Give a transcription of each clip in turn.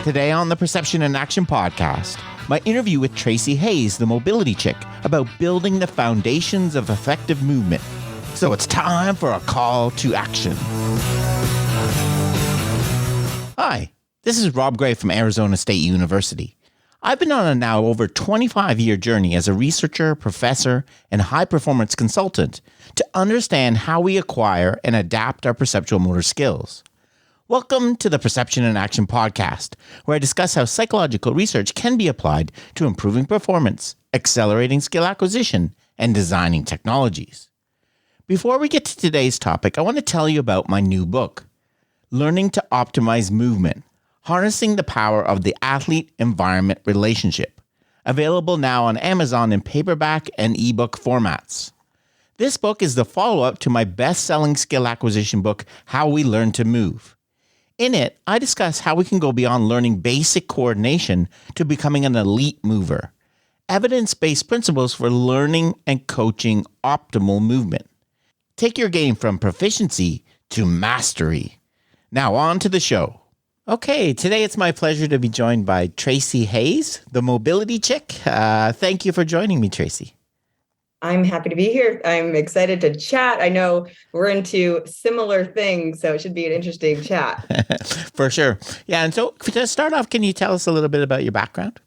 Today on the Perception and Action podcast, my interview with Tracy Hayes, the mobility chick, about building the foundations of effective movement. So it's time for a call to action. Hi, this is Rob Gray from Arizona State University. I've been on a now over 25-year journey as a researcher, professor, and high-performance consultant to understand how we acquire and adapt our perceptual motor skills. Welcome to the Perception and Action podcast, where I discuss how psychological research can be applied to improving performance, accelerating skill acquisition, and designing technologies. Before we get to today's topic, I want to tell you about my new book, Learning to Optimize Movement, Harnessing the Power of the Athlete-Environment Relationship, available now on Amazon in paperback and ebook formats. This book is the follow-up to my best-selling skill acquisition book, How We Learn to Move. In it, I discuss how we can go beyond learning basic coordination to becoming an elite mover, evidence-based principles for learning and coaching optimal movement. Take your game from proficiency to mastery. Now on to the show. Okay, today it's my pleasure to be joined by Tracy Hayes, the mobility chick. Thank you for joining me, Tracy. I'm happy to be here. I'm excited to chat. I know we're into similar things, so it should be an interesting chat. For sure. Yeah, and so to start off, can you tell us a little bit about your background?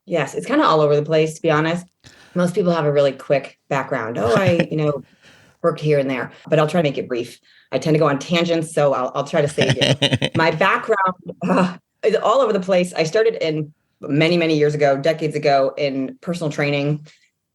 Yes, it's kind of all over the place, to be honest. Most people have a really quick background. I worked here and there, but I'll try to make it brief. I tend to go on tangents, so I'll try to save you. My background is all over the place. I started in many years ago, decades ago, in personal training.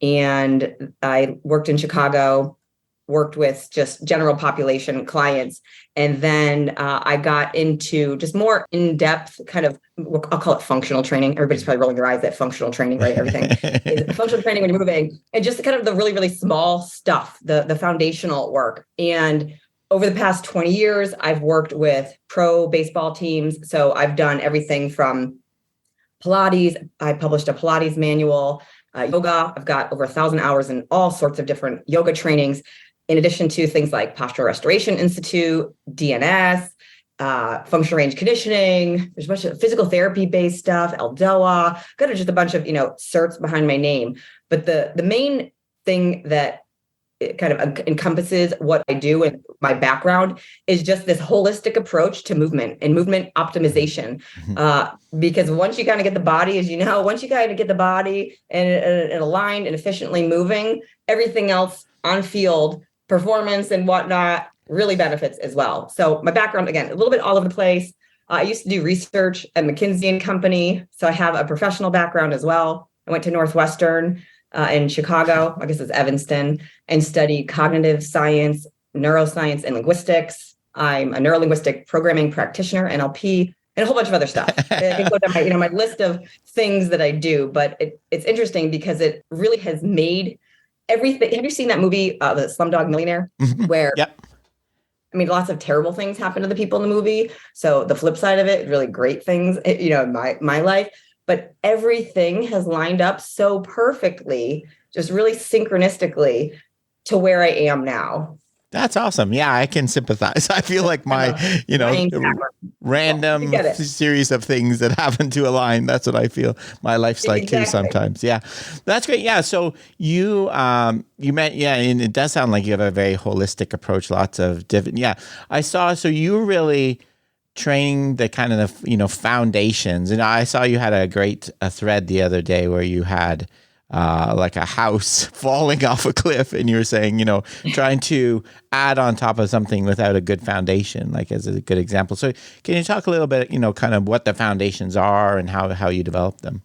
And I worked in Chicago, worked with just general population clients. And then I got into just more in-depth kind of, I'll call it functional training. Everybody's probably rolling their eyes at functional training, right? Everything is functional training when you're moving. And just kind of the really small stuff, the foundational work. And over the past 20 years, I've worked with pro baseball teams. So I've done everything from Pilates. I published a Pilates manual. Yoga, I've got over 1,000 hours in all sorts of different yoga trainings, in addition to things like Postural Restoration Institute, DNS, functional range conditioning. There's a bunch of physical therapy-based stuff, LDOA, got just a bunch of, certs behind my name. But the main thing that it kind of encompasses what I do and my background is just this holistic approach to movement and movement optimization. Because once you kind of get the body, once you kind of get the body and aligned and efficiently moving, everything else on field performance and whatnot really benefits as well. So my background, again, a little bit all over the place. I used to do research at McKinsey & Company. So I have a professional background as well. I went to Northwestern in Chicago, I guess it's Evanston, and study cognitive science, neuroscience, and linguistics. I'm a neurolinguistic programming practitioner, NLP, and a whole bunch of other stuff. I can go down my list of things that I do, but it's interesting because it really has made everything. Have you seen that movie, the Slumdog Millionaire, where lots of terrible things happen to the people in the movie. So the flip side of it, really great things, in my life. But everything has lined up so perfectly, just really synchronistically to where I am now. That's awesome. Yeah, I can sympathize. I feel like my, random series of things that happen to align. That's what I feel my life's like too sometimes. Yeah, that's great. Yeah. So you met, and it does sound like you have a very holistic approach. Lots of different, I saw, so you really training the kind of foundations. And I saw you had a thread the other day where you had like a house falling off a cliff, and you were saying, trying to add on top of something without a good foundation, like as a good example. So can you talk a little bit, kind of what the foundations are and how you develop them?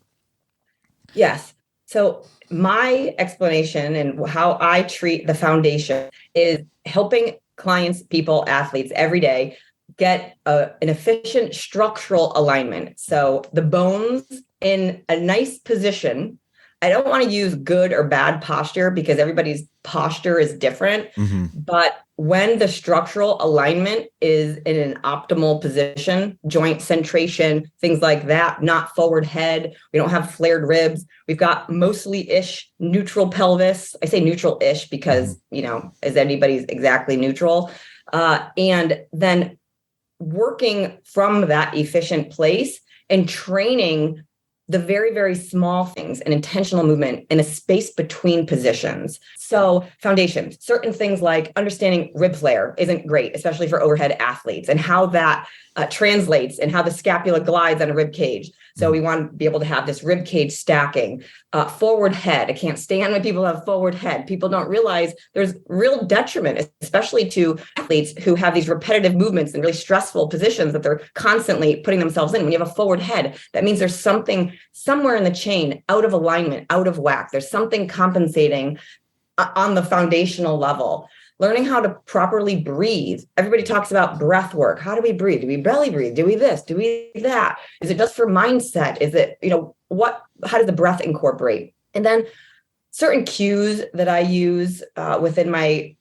Yes. So my explanation and how I treat the foundation is helping clients, people, athletes every day get an efficient structural alignment. So the bones in a nice position. I don't want to use good or bad posture because everybody's posture is different. But when the structural alignment is in an optimal position, joint centration, things like that, not forward head, we don't have flared ribs. We've got mostly-ish neutral pelvis. I say neutral-ish because, is anybody's exactly neutral. And then working from that efficient place and training the very, very small things and intentional movement in a space between positions. So foundation, certain things like understanding rib flare isn't great, especially for overhead athletes, and how that translates and how the scapula glides on a rib cage. So we want to be able to have this rib cage stacking, forward head. I can't stand when people have forward head. People don't realize there's real detriment, especially to athletes who have these repetitive movements in really stressful positions that they're constantly putting themselves in. When you have a forward head, that means there's something somewhere in the chain out of alignment, out of whack. There's something compensating on the foundational level. Learning how to properly breathe. Everybody talks about breath work. How do we breathe? Do we belly breathe? Do we this? Do we that? Is it just for mindset? Is it, how does the breath incorporate? And then certain cues that I use within my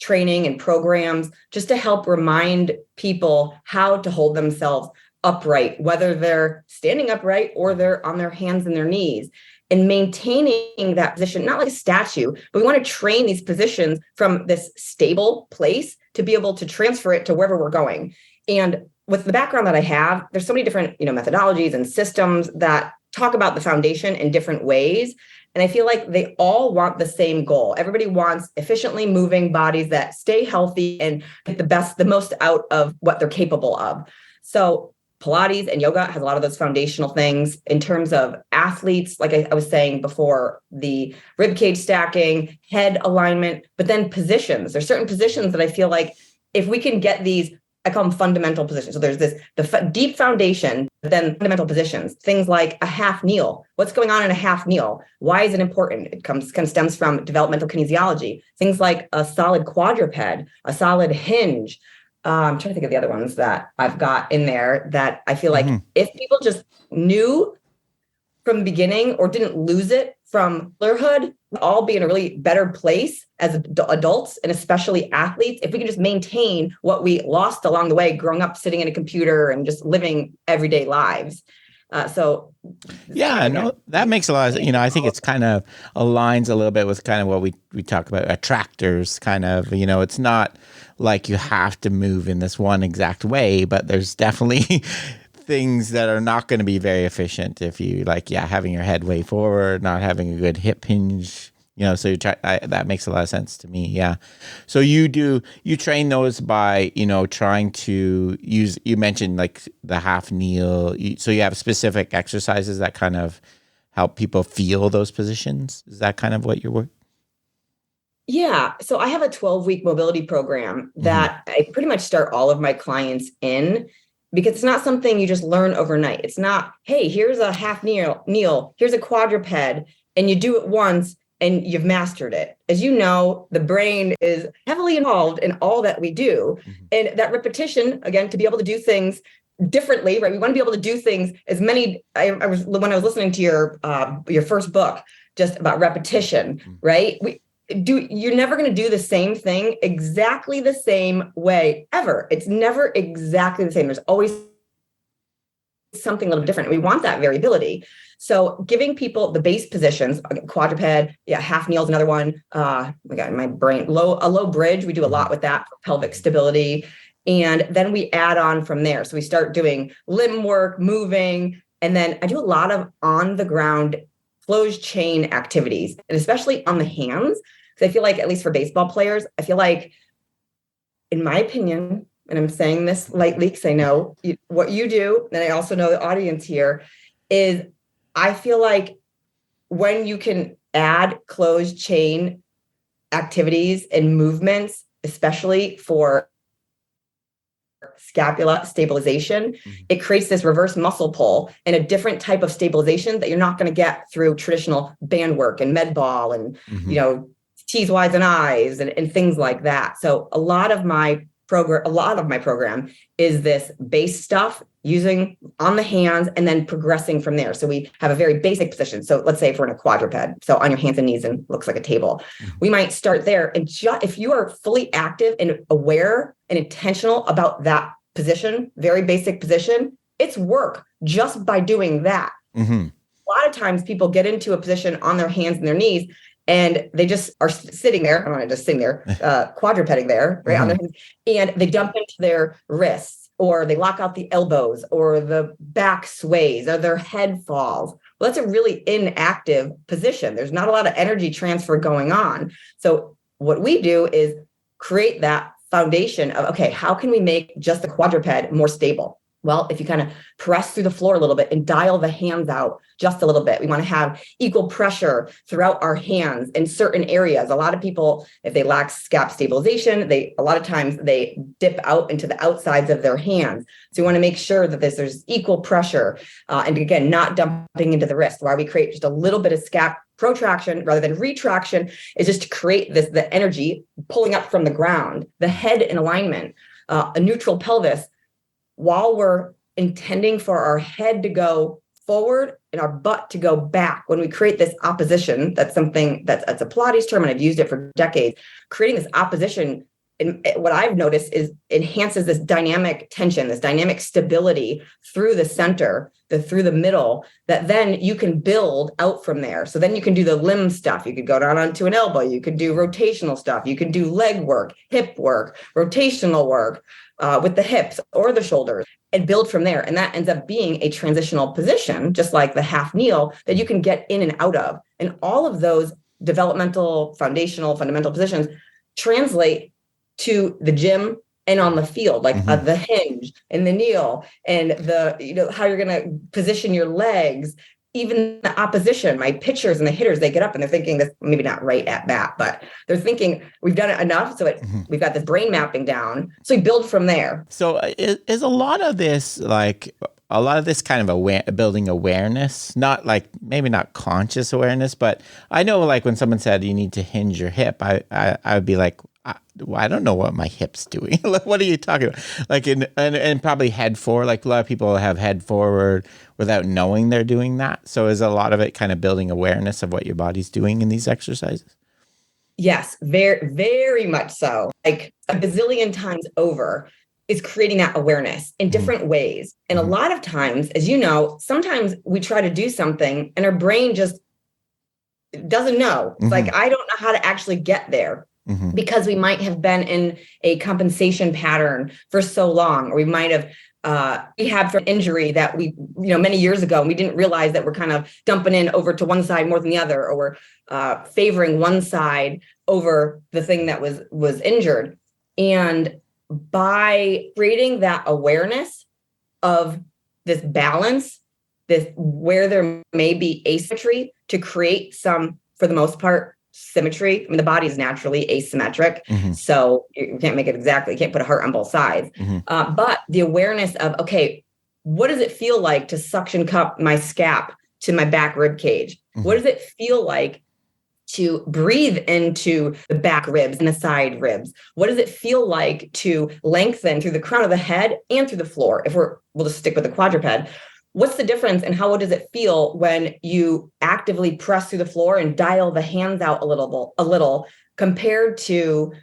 training and programs, just to help remind people how to hold themselves upright, whether they're standing upright or they're on their hands and their knees. And maintaining that position, not like a statue, but we want to train these positions from this stable place to be able to transfer it to wherever we're going. And with the background that I have, there's so many different, methodologies and systems that talk about the foundation in different ways. And I feel like they all want the same goal. Everybody wants efficiently moving bodies that stay healthy and get the most out of what they're capable of. So Pilates and yoga has a lot of those foundational things. In terms of athletes, like I was saying before, the rib cage stacking, head alignment, but then positions. There's certain positions that I feel like if we can get these, I call them fundamental positions. So there's the deep foundation, but then fundamental positions, things like a half kneel. What's going on in a half kneel? Why is it important? It kind of stems from developmental kinesiology. Things like a solid quadruped, a solid hinge. I'm trying to think of the other ones that I've got in there that I feel like if people just knew from the beginning or didn't lose it from motherhood, we'd all be in a really better place as adults and especially athletes if we can just maintain what we lost along the way growing up sitting in a computer and just living everyday lives. That makes a lot of, I think it's kind of aligns a little bit with kind of what we talk about attractors kind of, it's not like you have to move in this one exact way, but there's definitely things that are not going to be very efficient if you having your head way forward, not having a good hip hinge, so that makes a lot of sense to me. Yeah. So you train those by, trying to use, you mentioned like the half kneel. So you have specific exercises that kind of help people feel those positions. Is that kind of what you're working? Yeah. So I have a 12-week mobility program that I pretty much start all of my clients in, because it's not something you just learn overnight. It's not, hey, here's a half kneel, here's a quadruped, and you do it once and you've mastered it. As you know, the brain is heavily involved in all that we do. And that repetition, again, to be able to do things differently, right? We want to be able to do things when I was listening to your first book, just about repetition, right? You're never going to do the same thing exactly the same way ever. It's never exactly the same. There's always something a little different. We want that variability. So giving people the base positions, quadruped, half kneel is another one. We got in my brain, a low bridge. We do a lot with that for pelvic stability. And then we add on from there. So we start doing limb work, moving. And then I do a lot of on the ground closed chain activities, and especially on the hands. Because I feel like, at least for baseball players, I feel like, in my opinion, and I'm saying this lightly because I know what you do, and I also know the audience here, is I feel like when you can add closed chain activities and movements, especially for scapula stabilization, it creates this reverse muscle pull and a different type of stabilization that you're not going to get through traditional band work and med ball and, T's, Y's, and I's and things like that. So a lot of my program is this base stuff using on the hands and then progressing from there. So we have a very basic position. So let's say if we're in a quadruped, so on your hands and knees and looks like a table, we might start there. And if you are fully active and aware and intentional about that position, very basic position, it's work just by doing that. A lot of times people get into a position on their hands and their knees and they just are sitting there. I don't want to just sitting there, quadrupeding there, right on their hands, and they dump into their wrists or they lock out the elbows, or the back sways, or their head falls. Well, that's a really inactive position. There's not a lot of energy transfer going on. So what we do is create that foundation of, okay, how can we make just the quadruped more stable? Well, if you kind of press through the floor a little bit and dial the hands out just a little bit, we want to have equal pressure throughout our hands in certain areas. A lot of people, if they lack scap stabilization, a lot of times they dip out into the outsides of their hands. So we want to make sure that there's equal pressure. And again, not dumping into the wrist. Why we create just a little bit of scap protraction rather than retraction is just to create the energy pulling up from the ground, the head in alignment, a neutral pelvis, while we're intending for our head to go forward and our butt to go back. When we create this opposition, that's a Pilates term, and I've used it for decades. Creating this opposition, and what I've noticed is enhances this dynamic tension, this dynamic stability through the center, through the middle, that then you can build out from there. So then you can do the limb stuff. You could go down onto an elbow. You could do rotational stuff. You could do leg work, hip work, rotational work with the hips or the shoulders, and build from there. And that ends up being a transitional position, just like the half kneel, that you can get in and out of. And all of those developmental, fundamental positions translate to the gym and on the field, like the hinge and the kneel and how you're going to position your legs, even the opposition. My pitchers and the hitters, they get up and they're thinking this, maybe not right at bat, but they're thinking we've done it enough. So we've got this brain mapping down. So we build from there. So is a lot of this kind of building awareness, not like maybe not conscious awareness, but I know like when someone said you need to hinge your hip, I would be like, I don't know what my hip's doing. What are you talking about? Like and probably head forward. Like a lot of people have head forward without knowing they're doing that. So is a lot of it kind of building awareness of what your body's doing in these exercises? Yes, very, very much so. Like a bazillion times over is creating that awareness in different ways. And a lot of times, as you know, sometimes we try to do something and our brain just doesn't know. It's like, I don't know how to actually get there. Because we might have been in a compensation pattern for so long, or we might have rehabbed from injury that we, many years ago, and we didn't realize that we're kind of dumping in over to one side more than the other, or we're favoring one side over the thing that was injured. And by creating that awareness of this balance, this where there may be asymmetry, to create some, for the most part, symmetry. I mean, the body is naturally asymmetric, so you can't make it exactly. You can't put a heart on both sides. But the awareness of, okay, what does it feel like to suction cup my scap to my back rib cage? What does it feel like to breathe into the back ribs and the side ribs? What does it feel like to lengthen through the crown of the head and through the floor? We'll just stick with the quadruped. What's the difference, and how does it feel when you actively press through the floor and dial the hands out a little compared to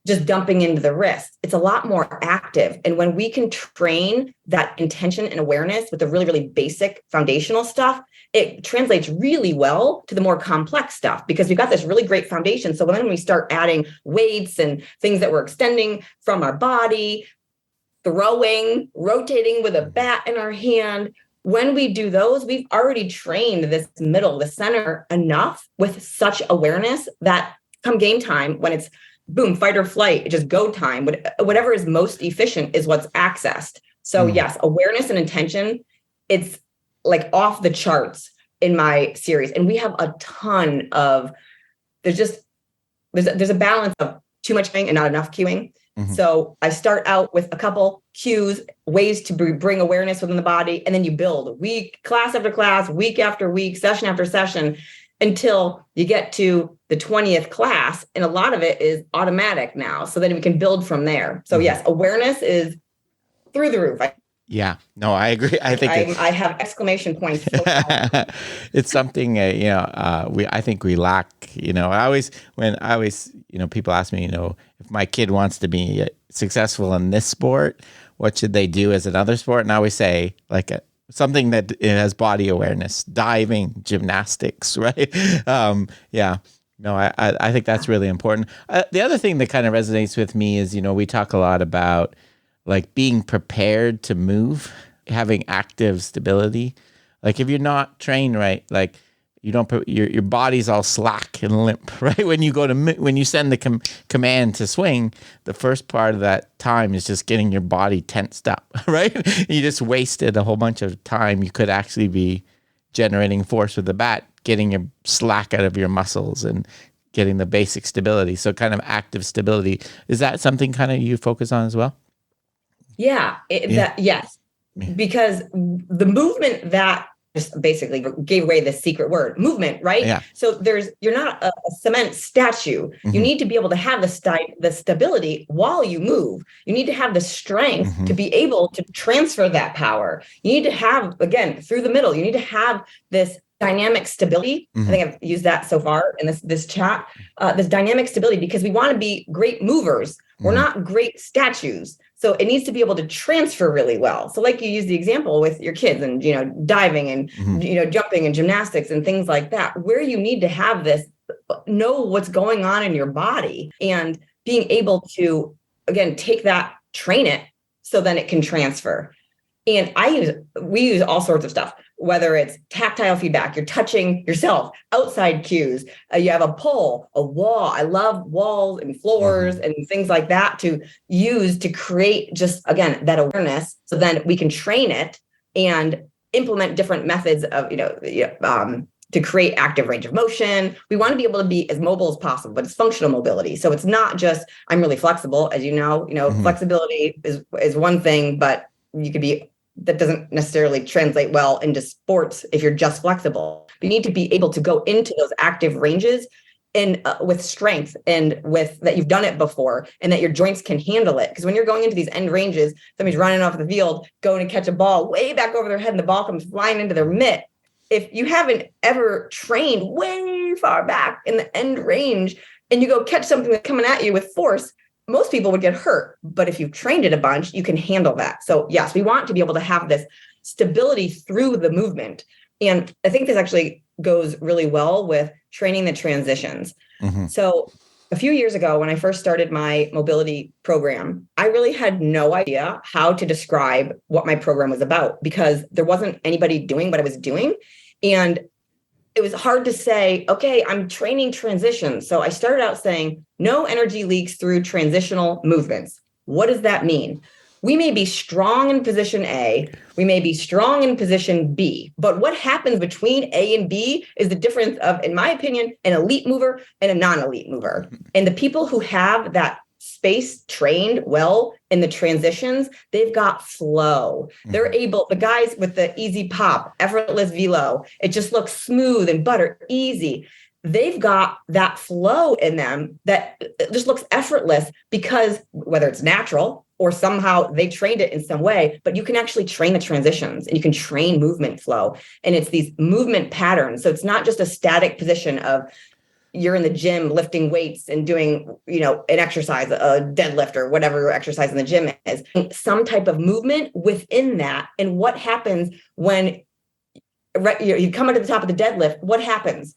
just dumping into the wrist? It's a lot more active. And when we can train that intention and awareness with the really, really basic foundational stuff, it translates really well to the more complex stuff, because we've got this really great foundation. So when we start adding weights and things that we're extending from our body, throwing, rotating with a bat in our hand, when we do those, we've already trained this middle, the center, enough with such awareness that come game time, when it's boom, fight or flight, just go time, whatever is most efficient is what's accessed. So yes, awareness and intention, it's like off the charts in my series. And we have a ton of, there's a balance of too much cueing and not enough cueing. So I start out with a couple cues, ways to bring awareness within the body, and then you build class after class, week after week, session after session, until you get to the 20th class. And a lot of it is automatic now. So then we can build from there. So yes, awareness is through the roof. Yeah, no, I agree. I think I have exclamation points. It's something, I think we lack, when people ask me, if my kid wants to be successful in this sport, what should they do as another sport? And I always say something that has body awareness, diving, gymnastics, right? Yeah. No, I think that's really important. The other thing that kind of resonates with me is, we talk a lot about like being prepared to move, having active stability. Like if you're not trained right, like you don't your body's all slack and limp, right? When you go to when you send the command to swing, the first part of that time is just getting your body tensed up, right? You just wasted a whole bunch of time. You could actually be generating force with the bat, getting your slack out of your muscles and getting the basic stability. So kind of active stability. Is that something kind of you focus on as well? Yeah, yes, because the movement that just basically gave away the secret word, movement, right? Yeah. So you're not a cement statue. You need to be able to have the stability while you move. You need to have the strength to be able to transfer that power. You need to have, again, through the middle, you need to have this dynamic stability. I think I've used that so far in this chat, this dynamic stability, because we want to be great movers. We're not great statues. So it needs to be able to transfer really well. So like you use the example with your kids and, diving and, jumping and gymnastics and things like that, where you need to have this, know what's going on in your body and being able to, again, take that, train it so then it can transfer. And we use all sorts of stuff, whether it's tactile feedback, you're touching yourself, outside cues, you have a pole, a wall. I love walls and floors and things like that to use to create just, again, that awareness. So then we can train it and implement different methods of, to create active range of motion. We want to be able to be as mobile as possible, but it's functional mobility. So it's not just, I'm really flexible, as you know, flexibility is one thing, but you could be, that doesn't necessarily translate well into sports if you're just flexible. You need to be able to go into those active ranges and with strength and with that you've done it before and that your joints can handle it. Because when you're going into these end ranges, somebody's running off the field, going to catch a ball way back over their head and the ball comes flying into their mitt. If you haven't ever trained way far back in the end range and you go catch something that's coming at you with force, most people would get hurt, but if you've trained it a bunch, you can handle that. So yes, we want to be able to have this stability through the movement. And I think this actually goes really well with training the transitions. So a few years ago, when I first started my mobility program, I really had no idea how to describe what my program was about because there wasn't anybody doing what I was doing. And it was hard to say, okay, I'm training transitions. So I started out saying no energy leaks through transitional movements. What does that mean? We may be strong in position A, we may be strong in position B, but what happens between A and B is the difference of, in my opinion, an elite mover and a non-elite mover. And the people who have that space trained well in the transitions, they've got flow. They're able, the guys with the easy pop, effortless velo, it just looks smooth and butter easy. They've got that flow in them that just looks effortless because whether it's natural or somehow they trained it in some way, but you can actually train the transitions and you can train movement flow. And it's these movement patterns. So it's not just a static position of you're in the gym lifting weights and doing, an exercise, a deadlift or whatever your exercise in the gym is, some type of movement within that. And what happens when you come up to the top of the deadlift, what happens?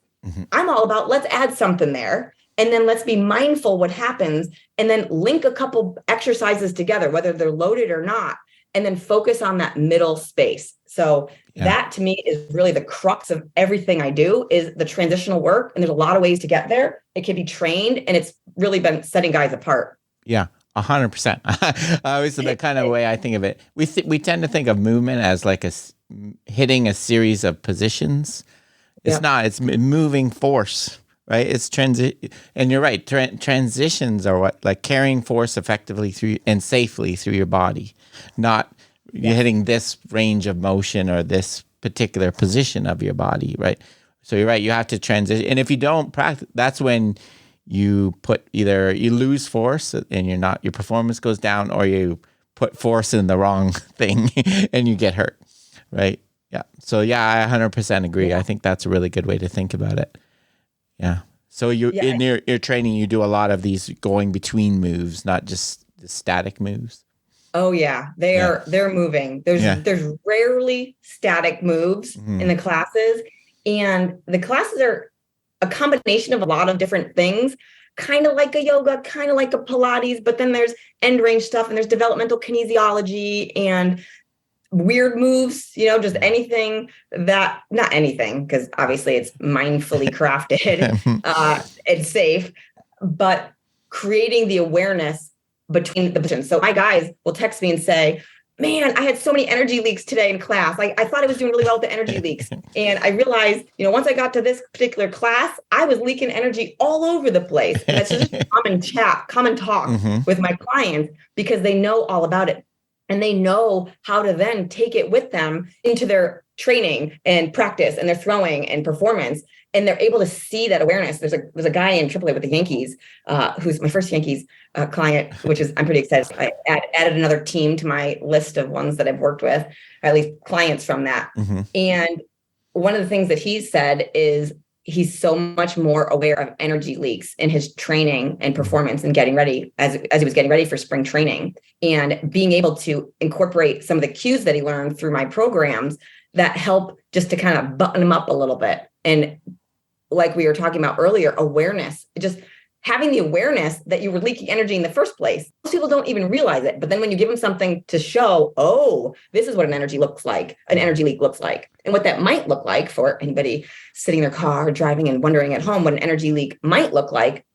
I'm all about, let's add something there. And then let's be mindful what happens and then link a couple exercises together, whether they're loaded or not, and then focus on that middle space. So that to me is really the crux of everything I do is the transitional work. And there's a lot of ways to get there. It can be trained and it's really been setting guys apart. Yeah. 100%. I always the kind of way I think of it. We tend to think of movement as like hitting a series of positions. It's not. It's moving force, right? It's and you're right. Transitions are what, like carrying force effectively through and safely through your body, not you're hitting this range of motion or this particular position of your body, right? So you're right. You have to transition, and if you don't practice, that's when you either you lose force and your performance goes down, or you put force in the wrong thing and you get hurt, right? Yeah. So I 100% agree. I think that's a really good way to think about it. Yeah. So in your training, you do a lot of these going between moves, not just the static moves. Oh yeah, they're moving. There's rarely static moves in the classes, and the classes are a combination of a lot of different things. kind of like a yoga, kind of like a Pilates, but then there's end range stuff and there's developmental kinesiology and weird moves, just anything that, not anything, because obviously it's mindfully crafted, it's safe, but creating the awareness between the positions. So my guys will text me and say, man, I had so many energy leaks today in class. I thought I was doing really well with the energy leaks. And I realized, once I got to this particular class, I was leaking energy all over the place. And that's just common talk with my clients because they know all about it. And they know how to then take it with them into their training and practice and their throwing and performance. And they're able to see that awareness. There's a guy in AAA with the Yankees, who's my first Yankees client, which is, I'm pretty excited. I added another team to my list of ones that I've worked with, or at least clients from that. And one of the things that he said is he's so much more aware of energy leaks in his training and performance and getting ready as he was getting ready for spring training, and being able to incorporate some of the cues that he learned through my programs that help just to kind of button him up a little bit. And like we were talking about earlier, awareness, just having the awareness that you were leaking energy in the first place. Most people don't even realize it. But then when you give them something to show, oh, this is what an energy leak looks like. And what that might look like for anybody sitting in their car, driving and wondering at home what an energy leak might look like.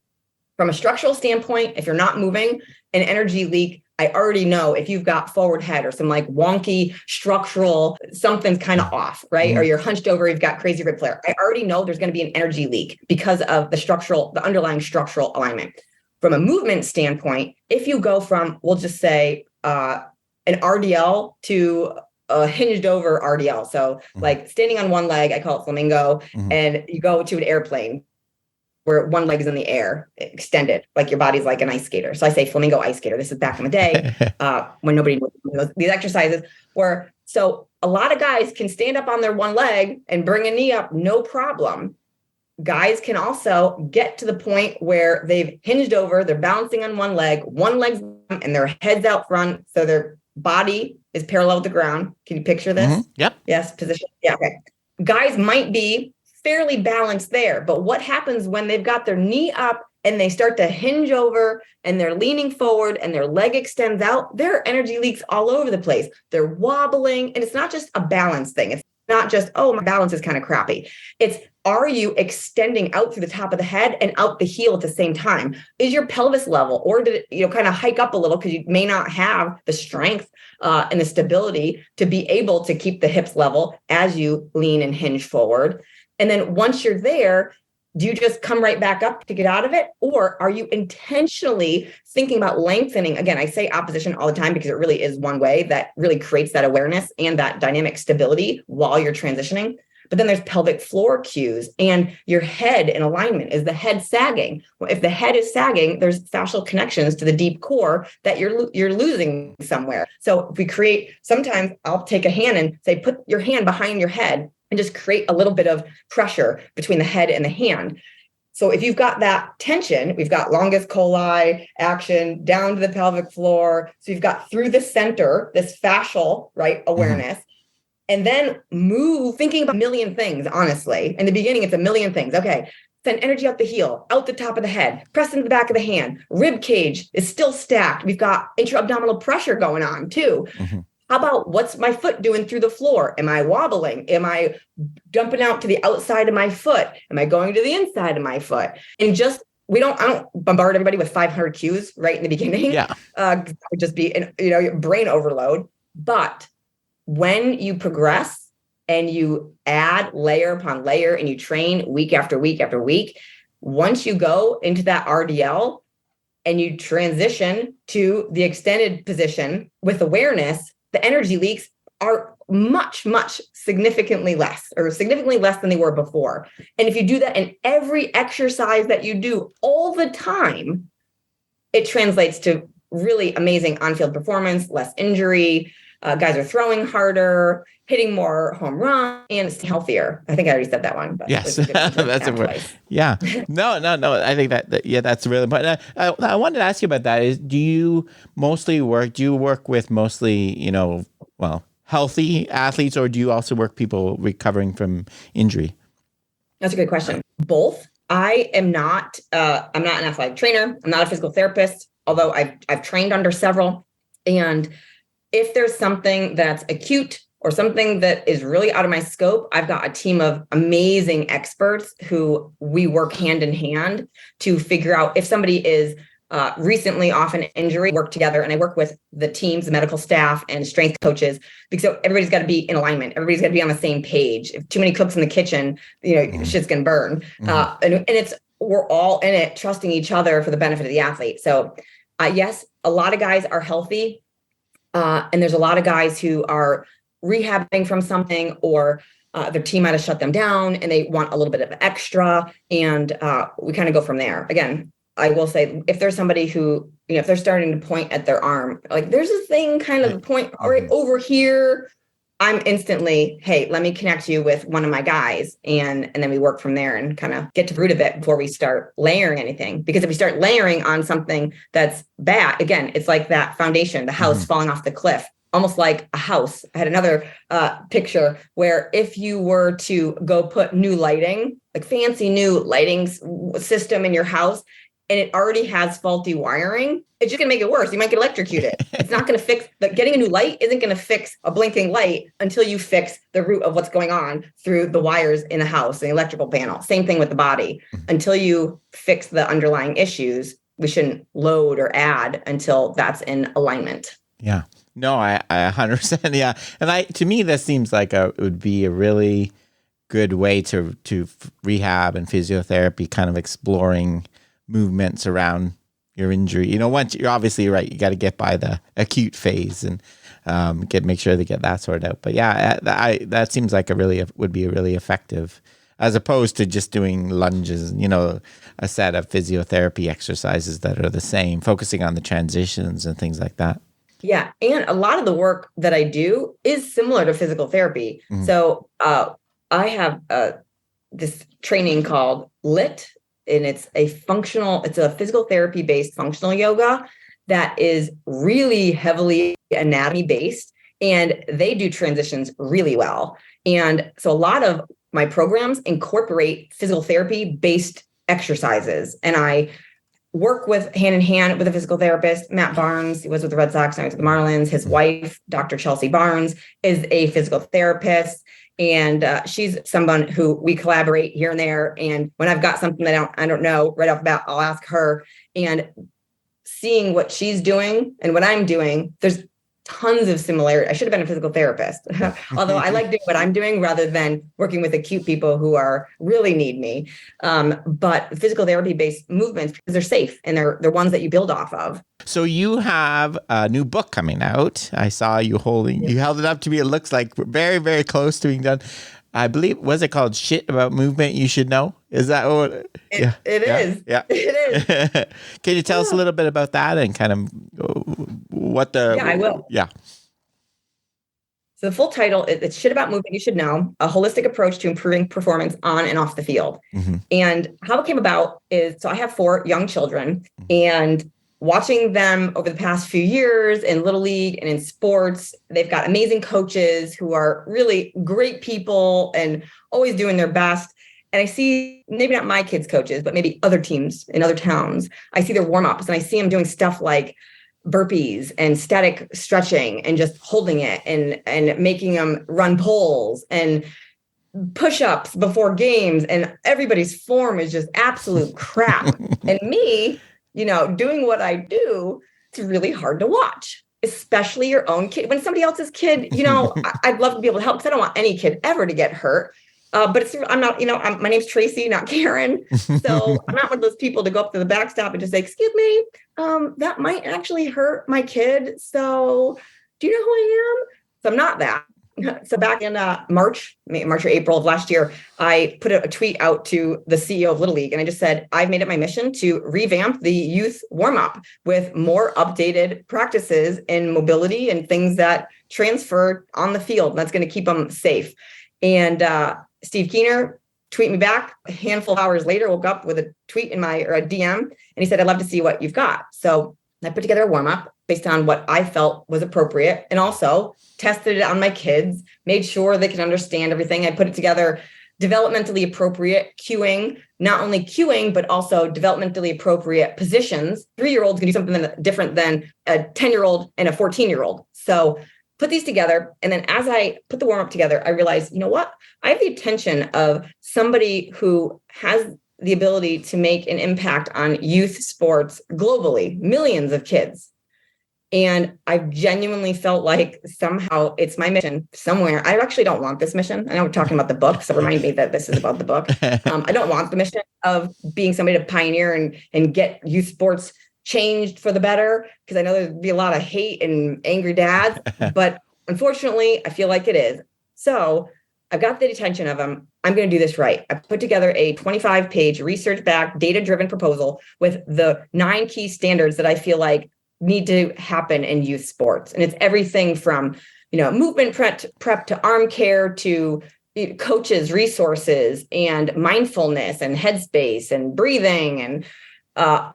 From a structural standpoint, if you're not moving, an energy leak, I already know if you've got forward head or some like wonky structural, something's kind of off, right? Or you're hunched over, you've got crazy rib flare. I already know there's going to be an energy leak because of the underlying structural alignment. From a movement standpoint, if you go from, we'll just say an RDL to a hinged over RDL. So like standing on one leg, I call it flamingo, and you go to an airplane where one leg is in the air, extended, like your body's like an ice skater. So I say flamingo ice skater. This is back in the day when nobody knows these exercises. So a lot of guys can stand up on their one leg and bring a knee up, no problem. Guys can also get to the point where they've hinged over, they're balancing on one leg's and their head's out front. So their body is parallel with the ground. Can you picture this? Yep. Yes, position. Yeah, okay. Guys might be fairly balanced there, but what happens when they've got their knee up and they start to hinge over and they're leaning forward and their leg extends out? Their energy leaks all over the place. They're wobbling, and it's not just a balance thing. It's not just, oh, my balance is kind of crappy. It's, are you extending out through the top of the head and out the heel at the same time? Is your pelvis level, or did it, kind of hike up a little because you may not have the strength and the stability to be able to keep the hips level as you lean and hinge forward? And then once you're there, do you just come right back up to get out of it? Or are you intentionally thinking about lengthening? Again, I say opposition all the time because it really is one way that really creates that awareness and that dynamic stability while you're transitioning. But then there's pelvic floor cues and your head in alignment. Is the head sagging? Well, if the head is sagging, there's fascial connections to the deep core that you're losing somewhere. So if we create, sometimes I'll take a hand and say, put your hand behind your head and just create a little bit of pressure between the head and the hand. So if you've got that tension, we've got longus coli action down to the pelvic floor. So you've got through the center, this fascial, right, awareness, and then move, thinking about a million things, honestly. In the beginning, it's a million things. Okay, send energy out the heel, out the top of the head, press into the back of the hand. Rib cage is still stacked. We've got intra-abdominal pressure going on too. How about what's my foot doing through the floor? Am I wobbling? Am I dumping out to the outside of my foot? Am I going to the inside of my foot? And just, I don't bombard everybody with 500 cues right in the beginning. Yeah. It would just be, brain overload. But when you progress and you add layer upon layer and you train week after week after week, once you go into that RDL and you transition to the extended position with awareness, the energy leaks are much, much significantly less than they were before. And if you do that in every exercise that you do all the time, it translates to really amazing on-field performance, less injury. Guys are throwing harder, hitting more home runs, and it's healthier. I think I already said that one. But yes, that's important. Yeah. No. I think that's really important. I wanted to ask you about that. Do you work with mostly, healthy athletes, or do you also work people recovering from injury? That's a good question. Both. I am not, I'm not an athletic trainer. I'm not a physical therapist, although I've trained under several. And if there's something that's acute or something that is really out of my scope, I've got a team of amazing experts who we work hand in hand to figure out if somebody is recently off an injury, work together. And I work with the teams, the medical staff and strength coaches, because everybody's got to be in alignment. Everybody's got to be on the same page. If too many cooks in the kitchen, shit's going to burn. And we're all in it, trusting each other for the benefit of the athlete. So yes, a lot of guys are healthy. And there's a lot of guys who are rehabbing from something, or their team might have shut them down and they want a little bit of extra. And we kind of go from there. Again, I will say, if there's somebody who, if they're starting to point at their arm, like there's a thing kind of point right over here, I'm instantly, hey, let me connect you with one of my guys. And then we work from there and kind of get to the root of it before we start layering anything. Because if we start layering on something that's bad, again, it's like that foundation, the house falling off the cliff, almost like a house. I had another picture where if you were to go put new lighting, like fancy new lighting system in your house, and it already has faulty wiring, it's just going to make it worse. You might get electrocuted. It's not going to fix, but getting a new light isn't going to fix a blinking light until you fix the root of what's going on through the wires in the house, the electrical panel. Same thing with the body. Until you fix the underlying issues, we shouldn't load or add until that's in alignment. Yeah. No, I 100%. Yeah. And to me, that seems like it would be a really good way to rehab and physiotherapy, kind of exploring movements around your injury. Once you're obviously right, you got to get by the acute phase and make sure they get that sorted out. But yeah, that seems like would be a really effective, as opposed to just doing lunges, a set of physiotherapy exercises that are the same, focusing on the transitions and things like that. Yeah. And a lot of the work that I do is similar to physical therapy. Mm-hmm. So I have this training called LIT, and it's a physical therapy based functional yoga that is really heavily anatomy based, and they do transitions really well. And so a lot of my programs incorporate physical therapy based exercises, and I work hand in hand with a physical therapist, Matt Barnes. He was with the Red Sox, now he's with the Marlins. His wife, Dr. Chelsea Barnes, is a physical therapist. And she's someone who we collaborate here and there. And when I've got something that I don't know right off the bat, I'll ask her. And seeing what she's doing and what I'm doing, there's tons of similarity. I should have been a physical therapist, although I like doing what I'm doing rather than working with acute people who really need me. But physical therapy based movements, because they're safe and they're ones that you build off of. So you have a new book coming out. I saw you you held it up to me. It looks like very, very close to being done. I believe, was it called Sht About Movement You Should Know? Is that what? It is. Yeah. It is. Can you tell us a little bit about that and kind of what the... Yeah, I will. Yeah. So the full title is Sht About Movement You Should Know, a holistic approach to improving performance on and off the field. Mm-hmm. And how it came about is, so I have 4 young children, and watching them over the past few years in Little League and in sports, they've got amazing coaches who are really great people and always doing their best. And I see, maybe not my kids' coaches, but maybe other teams in other towns. I see their warm-ups and I see them doing stuff like burpees and static stretching and just holding it and making them run poles and push-ups before games. And everybody's form is just absolute crap. And me, doing what I do, it's really hard to watch, especially your own kid. When somebody else's kid, I'd love to be able to help, because I don't want any kid ever to get hurt. But I'm not, my name's Tracy, not Karen. So I'm not one of those people to go up to the backstop and just say, excuse me, that might actually hurt my kid. So do you know who I am? So I'm not that. So back in March or April of last year, I put a tweet out to the CEO of Little League, and I just said, I've made it my mission to revamp the youth warm-up with more updated practices in mobility and things that transfer on the field. And that's going to keep them safe. And Steve Keener tweeted me back a handful of hours later, woke up with a tweet or a DM, and he said, I'd love to see what you've got. So I put together a warm-up based on what I felt was appropriate, and also tested it on my kids, made sure they could understand everything. I put it together developmentally appropriate cueing, not only cueing, but also developmentally appropriate positions. 3-year-olds can do something different than a 10-year-old and a 14-year-old. So put these together. And then as I put the warm-up together, I realized, you know what? I have the attention of somebody who has the ability to make an impact on youth sports globally, millions of kids. And I genuinely felt like somehow it's my mission somewhere. I actually don't want this mission. I know we're talking about the book, so remind me that this is about the book. I don't want the mission of being somebody to pioneer and get youth sports changed for the better, because I know there'd be a lot of hate and angry dads, but unfortunately, I feel like it is. So I've got the attention of them. I'm going to do this right. I put together a 25-page research-backed, data-driven proposal with the 9 key standards that I feel like need to happen in youth sports. And it's everything from, movement prep to arm care to coaches, resources, and mindfulness and headspace and breathing and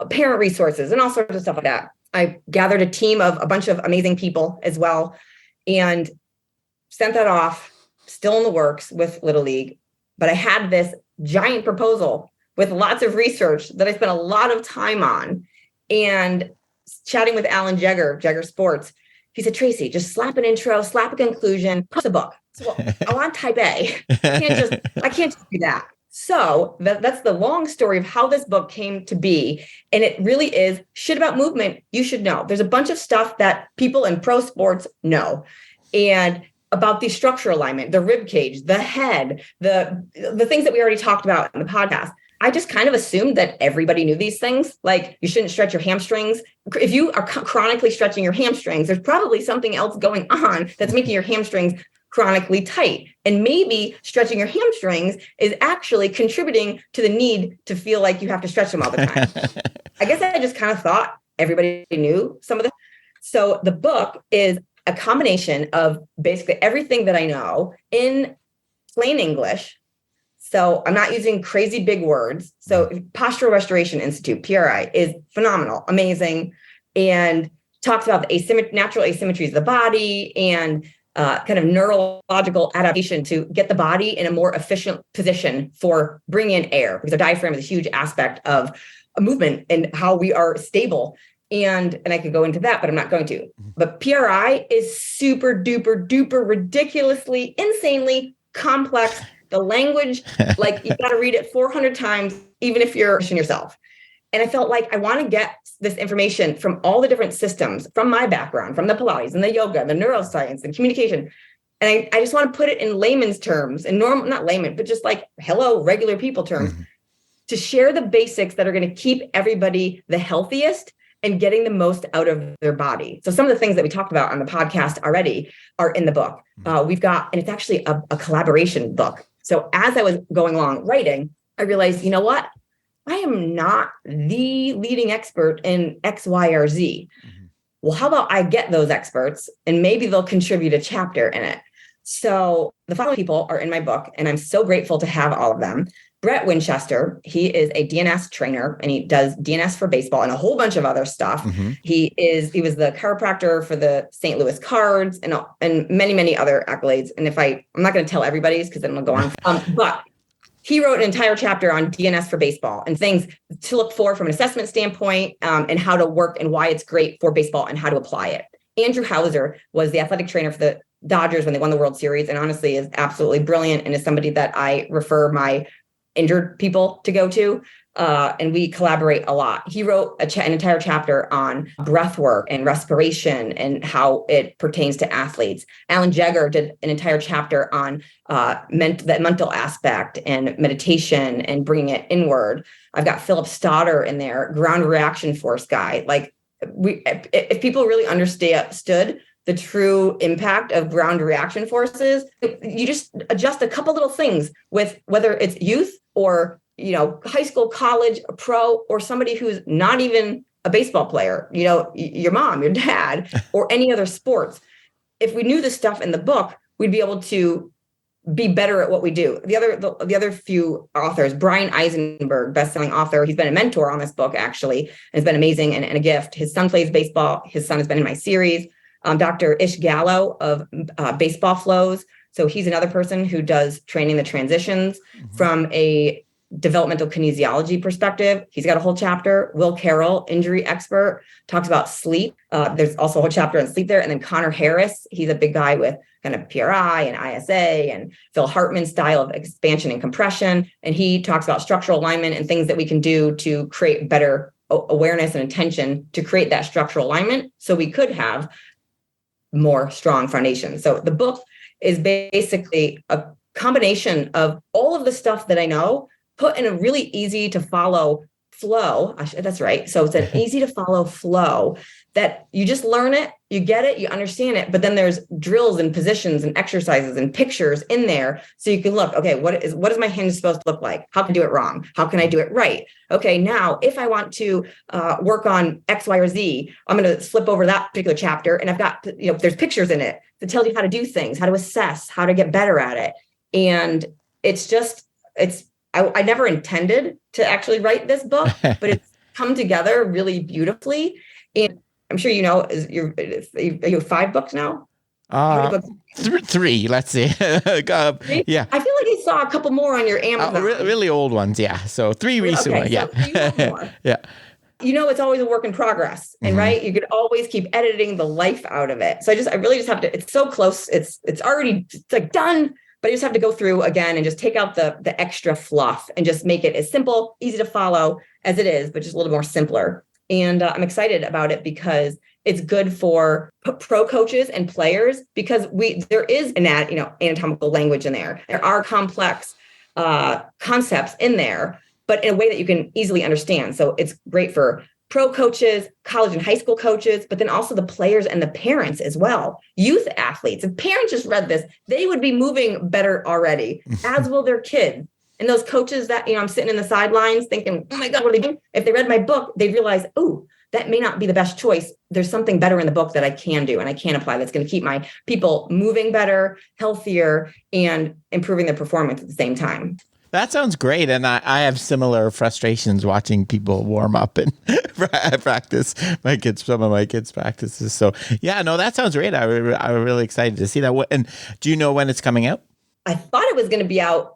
parent resources and all sorts of stuff like that. I gathered a team of a bunch of amazing people as well and sent that off, still in the works with Little League. But I had this giant proposal with lots of research that I spent a lot of time on. And chatting with Alan Jagger Sports, he said, Tracy, just slap an intro, slap a conclusion, post a book. So, I want type A. I can't just do that. So that's the long story of how this book came to be. And it really is shit about movement. You should know. There's a bunch of stuff that people in pro sports know. And about the structure alignment, the rib cage, the head, the things that we already talked about in the podcast. I just kind of assumed that everybody knew these things. Like you shouldn't stretch your hamstrings. If you are chronically stretching your hamstrings, there's probably something else going on that's making your hamstrings chronically tight. And maybe stretching your hamstrings is actually contributing to the need to feel like you have to stretch them all the time. I guess I just kind of thought everybody knew some of this. So the book is a combination of basically everything that I know in plain English. So I'm not using crazy big words. So Postural Restoration Institute, PRI, is phenomenal, amazing, and talks about the natural asymmetries of the body and kind of neurological adaptation to get the body in a more efficient position for bringing in air, because the diaphragm is a huge aspect of a movement and how we are stable. And I could go into that, but I'm not going to. But PRI is super duper duper ridiculously, insanely complex. The language, like you got to read it 400 times, even if you're yourself. And I felt like I want to get this information from all the different systems, from my background, from the Pilates and the yoga, the neuroscience and communication. And I just want to put it in layman's terms and not layman, but just like, hello, regular people terms, to share the basics that are going to keep everybody the healthiest and getting the most out of their body. So some of the things that we talked about on the podcast already are in the book. We've got, and it's actually a collaboration book. So as I was going along writing, I realized, you know what? I am not the leading expert in X, Y, or Z. Well, how about I get those experts and maybe they'll contribute a chapter in it. So the following people are in my book, and I'm so grateful to have all of them. Brett Winchester, he is a DNS trainer, and he does DNS for baseball and a whole bunch of other stuff. He was the chiropractor for the St. Louis Cards and many, many other accolades. And I'm not going to tell everybody's because then we'll go on. But he wrote an entire chapter on DNS for baseball and things to look for from an assessment standpoint, and how to work and why it's great for baseball and how to apply it. Andrew Hauser was the athletic trainer for the Dodgers when they won the World Series, and honestly is absolutely brilliant and is somebody that I refer my injured people to go to, and we collaborate a lot. He wrote an entire chapter on breath work and respiration and how it pertains to athletes. Alan Jagger did an entire chapter on the mental aspect and meditation and bringing it inward. I've got Philip Stoddard in there, ground reaction force guy. Like if people really understood the true impact of ground reaction forces, you just adjust a couple little things with whether it's youth or, high school, college, pro, or somebody who's not even a baseball player, your mom, your dad, or any other sports. If we knew this stuff in the book, we'd be able to be better at what we do. The other few authors, Brian Eisenberg, best-selling author, he's been a mentor on this book, actually, and has been amazing and a gift. His son plays baseball. His son has been in my series. Dr. Ish Gallo of Baseball Flows. So he's another person who does training the transitions from a developmental kinesiology perspective. He's got a whole chapter. Will Carroll, injury expert, talks about sleep. There's also a whole chapter on sleep there. And then Connor Harris, he's a big guy with kind of PRI and ISA and Phil Hartman's style of expansion and compression. And he talks about structural alignment and things that we can do to create better awareness and intention to create that structural alignment so we could have more strong foundations. So the book is basically a combination of all of the stuff that I know put in a really easy to follow flow. That's right. So it's an easy to follow flow that you just learn it, you get it, you understand it, but then there's drills and positions and exercises and pictures in there. So you can look, okay, what is my hinge supposed to look like? How can I do it wrong? How can I do it right? Okay, now if I want to work on X, Y, or Z, I'm going to flip over that particular chapter. And I've got, there's pictures in it that tell you how to do things, how to assess, how to get better at it. And I never intended to actually write this book, but it's come together really beautifully. And I'm sure you have 5 books now? Books? 3, let's see. Yeah. I feel like I saw a couple more on your Amazon. Really old ones, yeah. So 3 recent ones, yeah. So you have more. Yeah. It's always a work in progress. And right, you could always keep editing the life out of it. So I really just have to, it's so close. It's already like done. But I just have to go through again and just take out the extra fluff and just make it as simple, easy to follow as it is, but just a little more simpler. And I'm excited about it because it's good for pro coaches and players because there is anatomical language in there. There are complex concepts in there, but in a way that you can easily understand. So it's great for pro coaches, college and high school coaches, but then also the players and the parents as well. Youth athletes. If parents just read this, they would be moving better already, as will their kids. And those coaches that, I'm sitting in the sidelines thinking, oh my God, what are they doing? If they read my book, they'd realize, oh, that may not be the best choice. There's something better in the book that I can do and I can apply that's going to keep my people moving better, healthier, and improving their performance at the same time. That sounds great. And I have similar frustrations watching people warm up and practice some of my kids' practices. So yeah, no, that sounds great. I'm really excited to see that. And do you know when it's coming out? I thought it was going to be out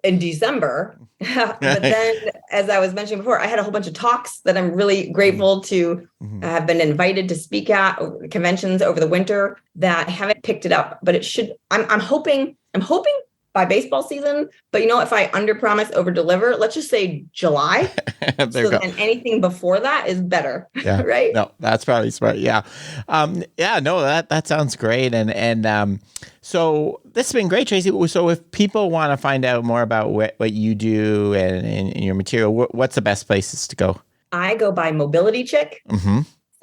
in December. But then, as I was mentioning before, I had a whole bunch of talks that I'm really grateful to have been invited to speak at conventions over the winter that I haven't picked it up, but it should, I'm hoping by baseball season, but if I under promise, over deliver, let's just say July. So then anything before that is better. Yeah. Right. No, that's probably smart. Yeah. That sounds great. And so this has been great, Tracy. So if people want to find out more about what you do and your material, what's the best places to go? I go by Mobility Chick.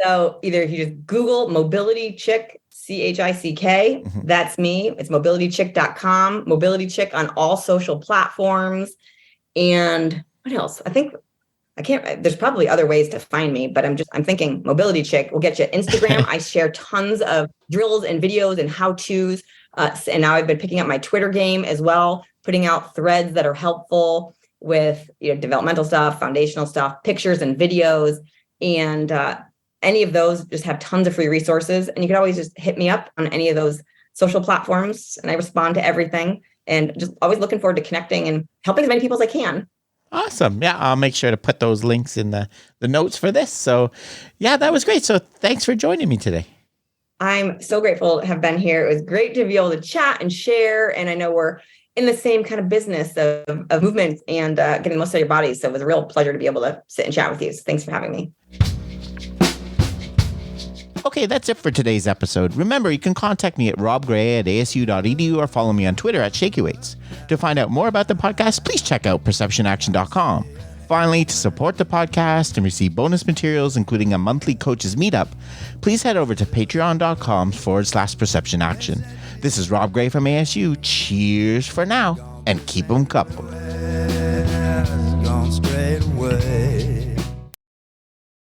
So either if you just Google Mobility Chick, CHICK, that's me. It's mobilitychick.com, Mobility Chick on all social platforms. And what else? There's probably other ways to find me, but I'm thinking Mobility Chick will get you Instagram. I share tons of drills and videos and how-tos. And now I've been picking up my Twitter game as well, putting out threads that are helpful with, developmental stuff, foundational stuff, pictures and videos. And, any of those just have tons of free resources, and you can always just hit me up on any of those social platforms, and I respond to everything, and just always looking forward to connecting and helping as many people as I can. Awesome. Yeah, I'll make sure to put those links in the notes for this. So yeah, that was great. So thanks for joining me today. I'm so grateful to have been here. It was great to be able to chat and share, and I know we're in the same kind of business of movement and getting the most out of your bodies, so it was a real pleasure to be able to sit and chat with you. So thanks for having me. Okay, that's it for today's episode. Remember, you can contact me at robgray@asu.edu or follow me on Twitter at ShakyWeights. To find out more about the podcast, please check out perceptionaction.com. Finally, to support the podcast and receive bonus materials, including a monthly coaches meetup, please head over to patreon.com/perceptionaction. This is Rob Gray from ASU. Cheers for now, and keep them coupled. Gone straight away.